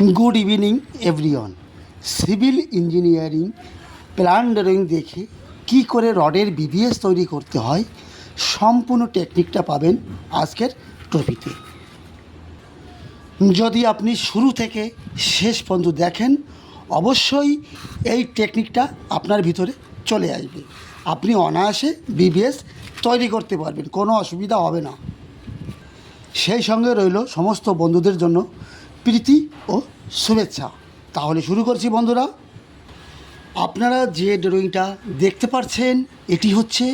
Good evening everyone. Civil engineering plan drawing দেখে কি করে রডের বিবিএস তৈরি করতে হয় সম্পূর্ণ টেকনিকটা পাবেন আজকের টপিকে। যদি আপনি শুরু থেকে শেষ পর্যন্ত দেখেন অবশ্যই এই টেকনিকটা আপনার ভিতরে চলে আসবে, আপনি অনায়াসে বিবিএস তৈরি করতে পারবেন, কোনো অসুবিধা হবে না। সেই সঙ্গে রইল সমস্ত বন্ধুদের জন্য প্রীতি ও শুভেচ্ছা। তাহলে শুরু করছি বন্ধুরা। আপনারা যে ড্রয়িংটা দেখতে পাচ্ছেন এটি হচ্ছে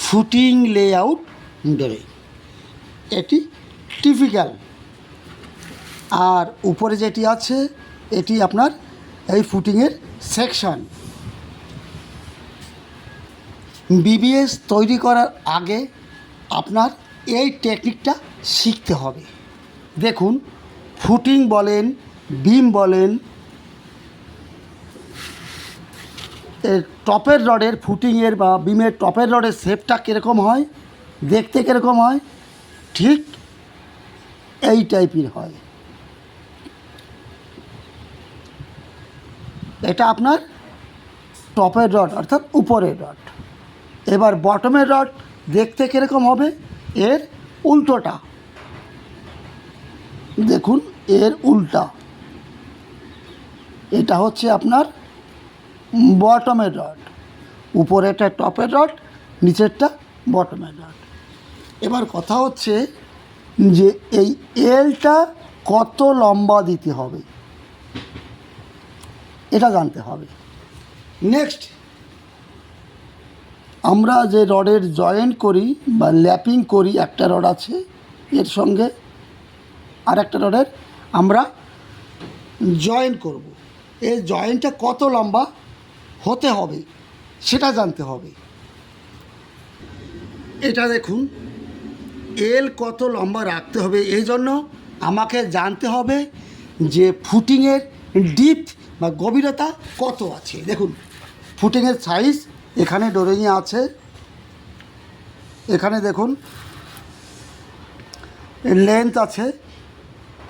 ফুটিং লেআউট ড্রয়িং, এটি টিপিক্যাল। আর উপরে যেটি আছে এটি আপনার এই ফুটিংয়ের সেকশন। বিবিএস তৈরি করার আগে আপনার এই টেকনিকটা শিখতে হবে। দেখুন, ফুটিং বলেন, বিম বলেন, টপের রডের ফুটিংয়ের বা বিমের টপের রডের শেপটা কীরকম হয়, দেখতে কীরকম হয়, ঠিক এই টাইপের হয়। এটা আপনার টপের রড অর্থাৎ উপরের রড। এবার বটমের রড দেখতে কীরকম হবে, এর উল্টোটা দেখুন, এর উল্টা। এটা হচ্ছে আপনার বটমের রড, উপরেরটা টপের রড, নিচেরটা বটমের রড। এবার কথা হচ্ছে যে এই এলটা কত লম্বা দিতে হবে এটা জানতে হবে। নেক্সট, আমরা যে রডের জয়েন্ট করি বা ল্যাপিং করি, একটা রড আছে এর সঙ্গে আর একটা রডের আমরা জয়েন্ট করব, এই জয়েন্টটা কত লম্বা হতে হবে সেটা জানতে হবে। এটা দেখুন, এল কত লম্বা রাখতে হবে, এই জন্য আমাকে জানতে হবে যে ফুটিংয়ের ডিপ বা গভীরতা কত আছে। দেখুন, ফুটিংয়ের সাইজ এখানে ড্রয়িংয়ে আছে, এখানে দেখুন লেন্থ আছে,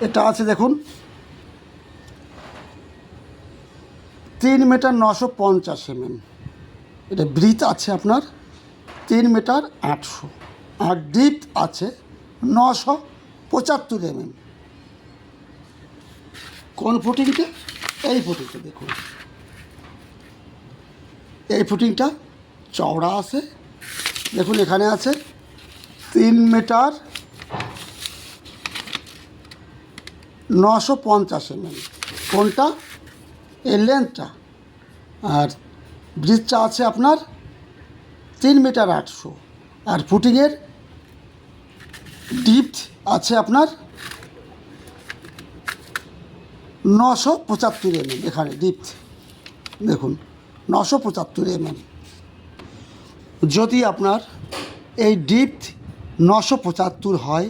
এটা আছে দেখুন 3 মিটার 950 mm। এটা ব্রিথ আছে আপনার 3 মিটার 800, আর ডিপ আছে 975 mm। কোন ফুটিংটা? এই ফুটিংটা দেখুন, এই ফুটিংটা চওড়া আছে, দেখুন এখানে আছে 3 মিটার 950 mm। কোনটা? এর লেন্থটা। আর ব্রিজটা আছে আপনার 3 মিটার 800, আর ফুটিংয়ের ডিপ আছে আপনার 975 mm। এখানে ডিপ দেখুন 975 mm। যদি আপনার এই ডিপ 975 হয়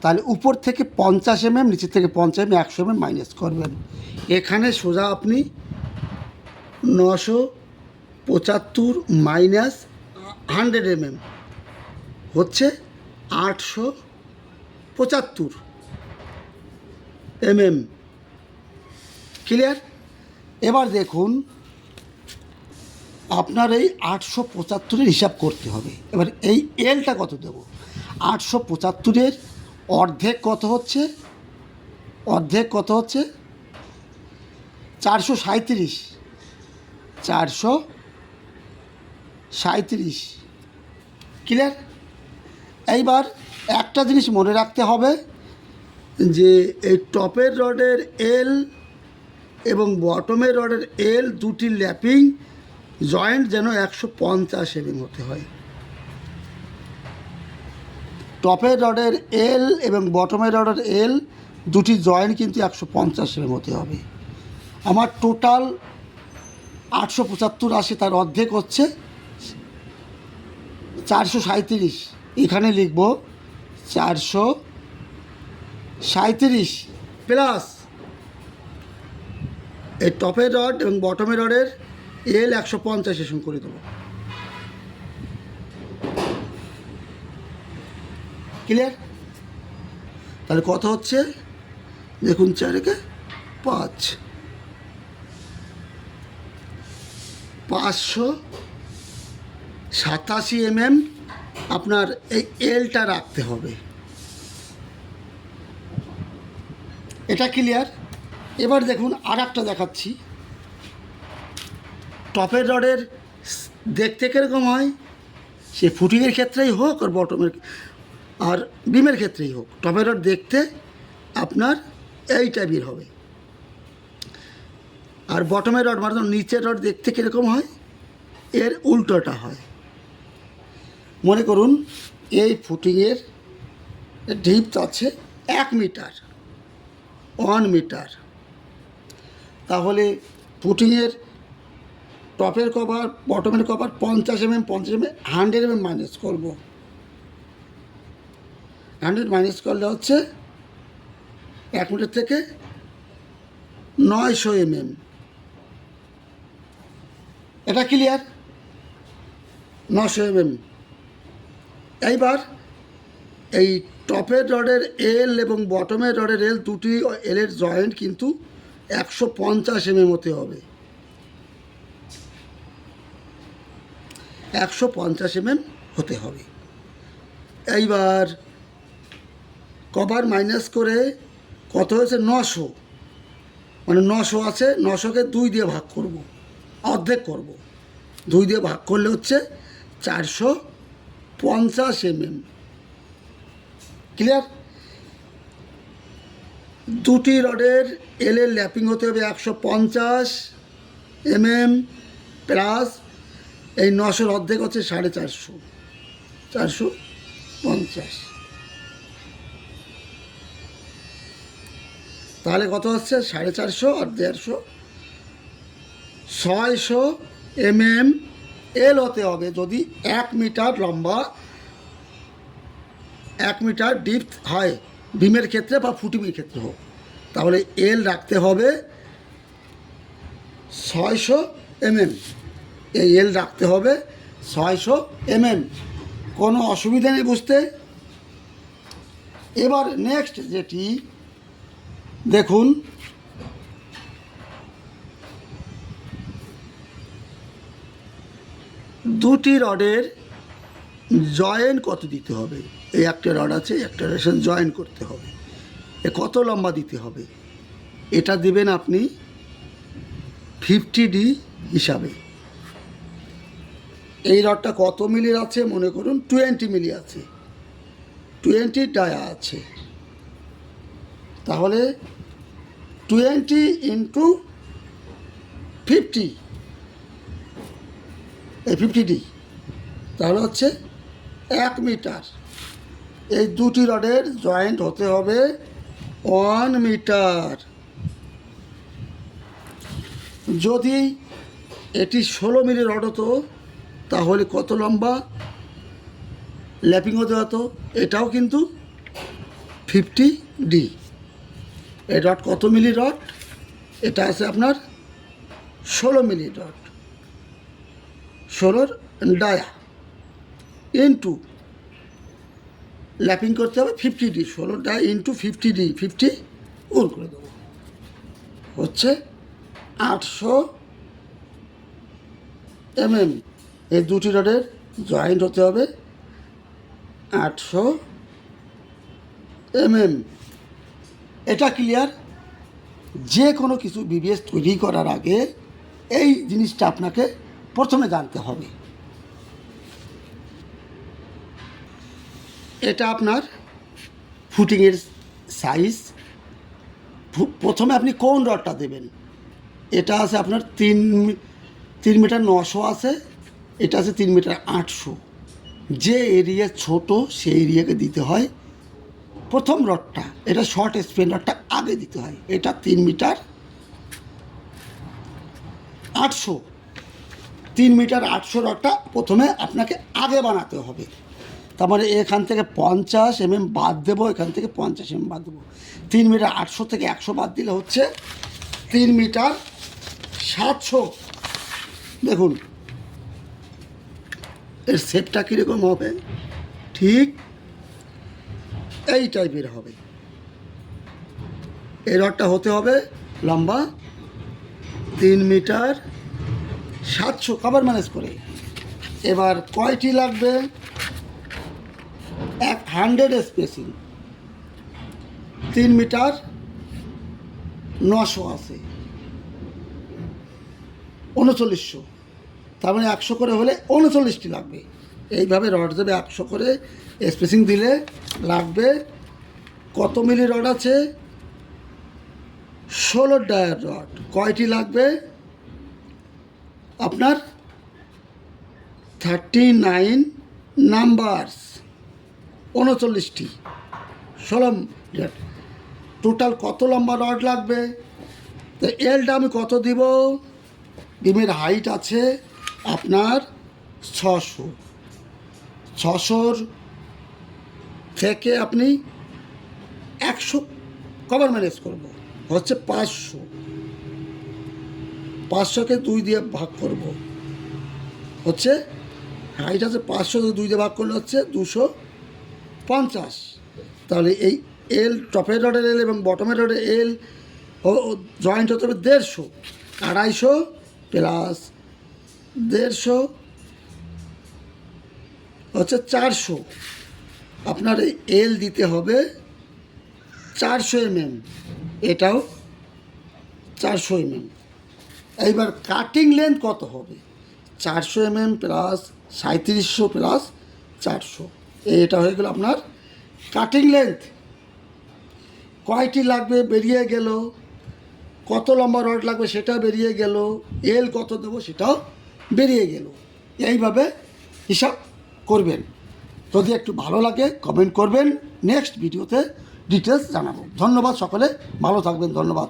তাহলে উপর থেকে 50 mm, নিচে থেকে 50 mm, 100 mm মাইনাস করবেন। এখানে সোজা আপনি 975 মাইনাস 100 mm হচ্ছে 875 mm। ক্লিয়ার? এবার দেখুন, আপনার এই 875-এর হিসাব করতে হবে। এবার এই এলটা কত দেব? 875-এর অর্ধেক কত হচ্ছে? অর্ধেক কত হচ্ছে? 437। 437। ক্লিয়ার? এইবার একটা জিনিস মনে রাখতে হবে যে এই টপের রডের এল এবং বটমের রডের এল দুটি ল্যাপিং জয়েন্ট যেন 150 mm হতে হয়। টপের রডের এল এবং বটমের রডের এল দুটি জয়েন্ট কিন্তু 150 mm হতে হবে। আমার টোটাল 875 আসে, তার অর্ধেক হচ্ছে 437। এখানে লিখব 437 প্লাস এই টপের রড এবং বটমের রডের এল 150 করে দেবো। ক্লিয়ার? তাহলে কত হচ্ছে দেখুন, 4 × 5 587 আপনার এই এলটা রাখতে হবে। এটা ক্লিয়ার। এবার দেখুন আর একটা দেখাচ্ছি। টপের রডের দেখতে কীরকম হয়, সে ফুটিংয়ের ক্ষেত্রেই হোক আর বটমের আর বিমের ক্ষেত্রেই হোক, টপের রড দেখতে আপনার এই টাইপের হবে। আর বটমের রড মানে নিচের রড দেখতে কীরকম হয়, এর উল্টোটা হয়। মনে করুন এই ফুটিংয়ের ডিপথ আছে 1 মিটার, 1 মিটার। তাহলে ফুটিংয়ের টপের কভার বটমের কভার 50 mm 100 mm মাইনাস করব। 100 মাইনাস করলে হচ্ছে 1 মিটার থেকে 900 mm। এটা ক্লিয়ার? 900 mm। এইবার এই টপের রডের এল এবং বটমের রডের এল দুটি এলের জয়েন্ট কিন্তু 150 mm হতে হবে। 150 mm হতে হবে। এইবার কভার মাইনাস করে কত হয়েছে, 900, মানে 900 আছে, 900কে 2 দিয়ে ভাগ করব, অর্ধেক করব। 2 দিয়ে ভাগ করলে হচ্ছে 450 mm। ক্লিয়ার? দুটি রডের এলের ল্যাপিং হতে হবে 150 mm প্লাস এই 900 অর্ধেক হচ্ছে 450, 450। তাহলে কত হচ্ছে, 450 আর 150, 600 mm এল হতে হবে। যদি 1 মিটার লম্বা 1 মিটার ডিপ হয় বিমের ক্ষেত্রে বা ফুটিংয়ের ক্ষেত্রে হোক, তাহলে এল রাখতে হবে 600 mm। এই এল রাখতে হবে 600 mm। কোনো অসুবিধা নেই বুঝতে। এবার নেক্সট যেটি দেখুন, দুটি রডের জয়েন কত দিতে হবে। এই একটা রড আছে, একটা রডের সাথে জয়েন করতে হবে, এ কত লম্বা দিতে হবে, এটা দেবেন আপনি 50D হিসাবে। এই রডটা কত মিলির আছে, মনে করুন 20 মিলি আছে, 20 ডায়া আছে। তাহলে 20 ইন্টু 50, এই 50D, তাহলে হচ্ছে 1 মিটার। এই দুটি রডের জয়েন্ট হতে হবে 1 মিটার। যদি এটি 16 মিলি রড হতো তাহলে কত লম্বা ল্যাপিং হতে হতো, এটাও কিন্তু 50D। এই রড কত মিলি রড, এটা আছে আপনার 16 milli rod, 16 dia into lapping করতে হবে 50D, 16 ডায়া ইন্টু 50D, 50 গুণ করে দেবো, হচ্ছে 800 mm। এই দুটি রডের জয়েন্ট হতে হবে 800 mm। এটা ক্লিয়ার? যে কোনো কিছু বিবিএস তৈরি করার আগে এই জিনিসটা আপনাকে প্রথমে জানতে হবে। এটা আপনার ফুটিংয়ের সাইজ। প্রথমে আপনি কোন রডটা দেবেন, এটা আছে আপনার 3 মিটার 900 আছে, এটা আছে 3 মিটার 800। যে এরিয়া ছোট সেই এরিয়াকে দিতে হয় প্রথম রডটা, এটা শর্ট স্পেন রডটা আগে দিতে হয়। এটা 3 মিটার 800, 3 মিটার 800 রডটা প্রথমে আপনাকে আগে বানাতে হবে। তারপরে এখান থেকে 50 mm বাদ দেবো, এখান থেকে 50 mm বাদ দেবো। 3 মিটার 800 থেকে 100 বাদ দিলে হচ্ছে 3 মিটার 700। দেখুন এর শেপটা কীরকম হবে, ঠিক এই টাইপের হবে। এই রডটা হতে হবে লম্বা 3 মিটার 700 কভার ম্যানেজ করে। এবার কয়টি লাগবে? 100 স্পেসিং, 3 মিটার 900 আছে, 3900, তার মানে 100 করে হলে 39টি লাগবে। এইভাবে রড দেবে 100 করে স্পেসিং দিলে লাগবে। কত মিলি রড আছে? 16 ডায়ার রড। কয়টি লাগবে? আপনার 39 নাম্বারস, 39টি, 16 ডায়ার। টোটাল কত লম্বা রড লাগবে? তো এলটা আমি কত দিব? বিমের হাইট আছে আপনার 600 থেকে আপনি 100 কভার ম্যানেজ করব, হচ্ছে 500কে 2 দিয়ে ভাগ করব, হচ্ছে হাইট আছে 500, 2 দিয়ে ভাগ করলে হচ্ছে 250। তাহলে এই এল, টপের রডের এল এবং বটমের রডের এল জয়েন্ট হতে হবে 150, 250 প্লাস 150 হচ্ছে 400। আপনার এই এল দিতে হবে 400 mm, এটাও 400 mm। এইবার কাটিং লেন্থ কত হবে? 400 mm প্লাস 3700 প্লাস 400, এটা হয়ে গেল আপনার কাটিং লেন্থ। কয়টি লাগবে বেরিয়ে গেল, কত লম্বা রড লাগবে সেটা বেরিয়ে গেল, এল কত দেবো সেটাও বেরিয়ে গেল। এইভাবে হিসাব করবেন। যদি একটু ভালো লাগে কমেন্ট করবেন, নেক্সট ভিডিওতে ডিটেলস জানাবো। ধন্যবাদ, সকলে ভালো থাকবেন, ধন্যবাদ।